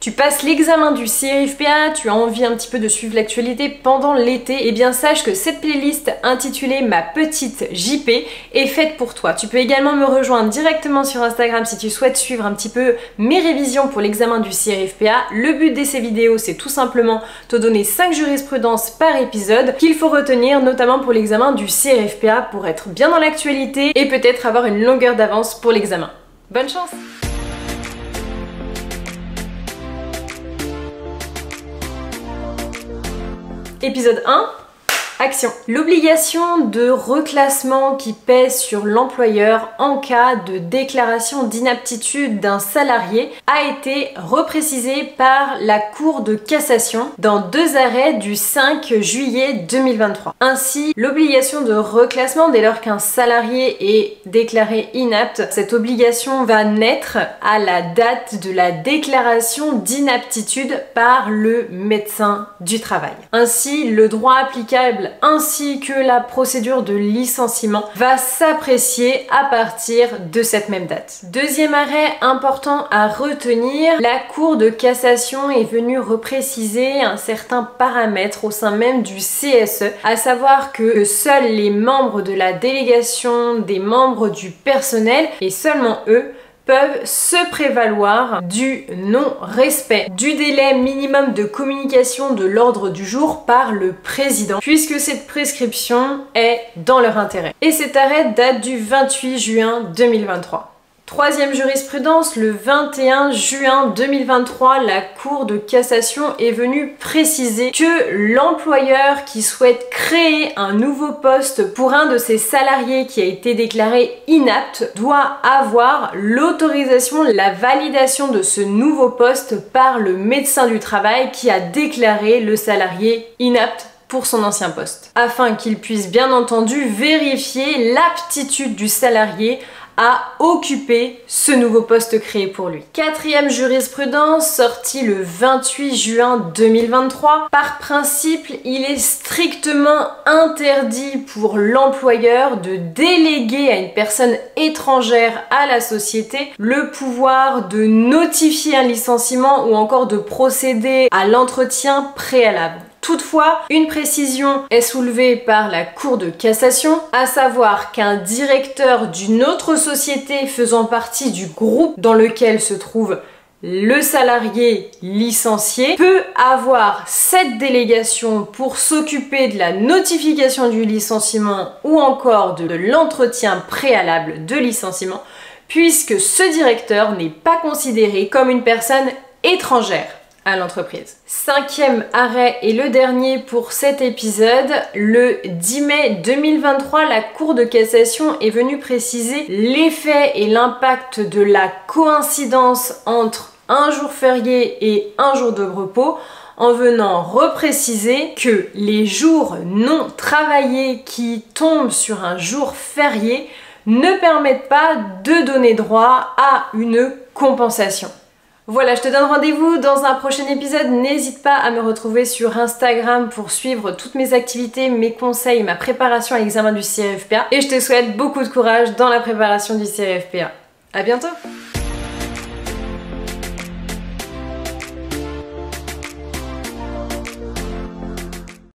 Tu passes l'examen du CRFPA, tu as envie un petit peu de suivre l'actualité pendant l'été, et bien sache que cette playlist intitulée Ma Petite JP est faite pour toi. Tu peux également me rejoindre directement sur Instagram si tu souhaites suivre un petit peu mes révisions pour l'examen du CRFPA. Le but de ces vidéos, c'est tout simplement te donner 5 jurisprudences par épisode qu'il faut retenir, notamment pour l'examen du CRFPA, pour être bien dans l'actualité et peut-être avoir une longueur d'avance pour l'examen. Bonne chance! Épisode 1. Action. L'obligation de reclassement qui pèse sur l'employeur en cas de déclaration d'inaptitude d'un salarié a été reprécisée par la Cour de cassation dans 2 arrêts du 5 juillet 2023. Ainsi, l'obligation de reclassement dès lors qu'un salarié est déclaré inapte, cette obligation va naître à la date de la déclaration d'inaptitude par le médecin du travail. Ainsi, le droit applicable ainsi que la procédure de licenciement va s'apprécier à partir de cette même date. Deuxième arrêt important à retenir, la Cour de cassation est venue repréciser un certain paramètre au sein même du CSE, à savoir que seuls les membres de la délégation, des membres du personnel et seulement eux peuvent se prévaloir du non-respect du délai minimum de communication de l'ordre du jour par le président, puisque cette prescription est dans leur intérêt. Et cet arrêt date du 28 juin 2023. Troisième jurisprudence, le 21 juin 2023, la Cour de cassation est venue préciser que l'employeur qui souhaite créer un nouveau poste pour un de ses salariés qui a été déclaré inapte doit avoir l'autorisation, la validation de ce nouveau poste par le médecin du travail qui a déclaré le salarié inapte pour son ancien poste, afin qu'il puisse bien entendu vérifier l'aptitude du salarié à occuper ce nouveau poste créé pour lui. Quatrième jurisprudence, sortie le 28 juin 2023. Par principe, il est strictement interdit pour l'employeur de déléguer à une personne étrangère à la société le pouvoir de notifier un licenciement ou encore de procéder à l'entretien préalable. Toutefois, une précision est soulevée par la Cour de cassation, à savoir qu'un directeur d'une autre société faisant partie du groupe dans lequel se trouve le salarié licencié peut avoir cette délégation pour s'occuper de la notification du licenciement ou encore de l'entretien préalable de licenciement, puisque ce directeur n'est pas considéré comme une personne étrangère à l'entreprise. Cinquième arrêt et le dernier pour cet épisode, le 10 mai 2023, la Cour de cassation est venue préciser l'effet et l'impact de la coïncidence entre un jour férié et un jour de repos, en venant repréciser que les jours non travaillés qui tombent sur un jour férié ne permettent pas de donner droit à une compensation. Voilà, je te donne rendez-vous dans un prochain épisode. N'hésite pas à me retrouver sur Instagram pour suivre toutes mes activités, mes conseils, ma préparation à l'examen du CRFPA. Et je te souhaite beaucoup de courage dans la préparation du CRFPA. À bientôt!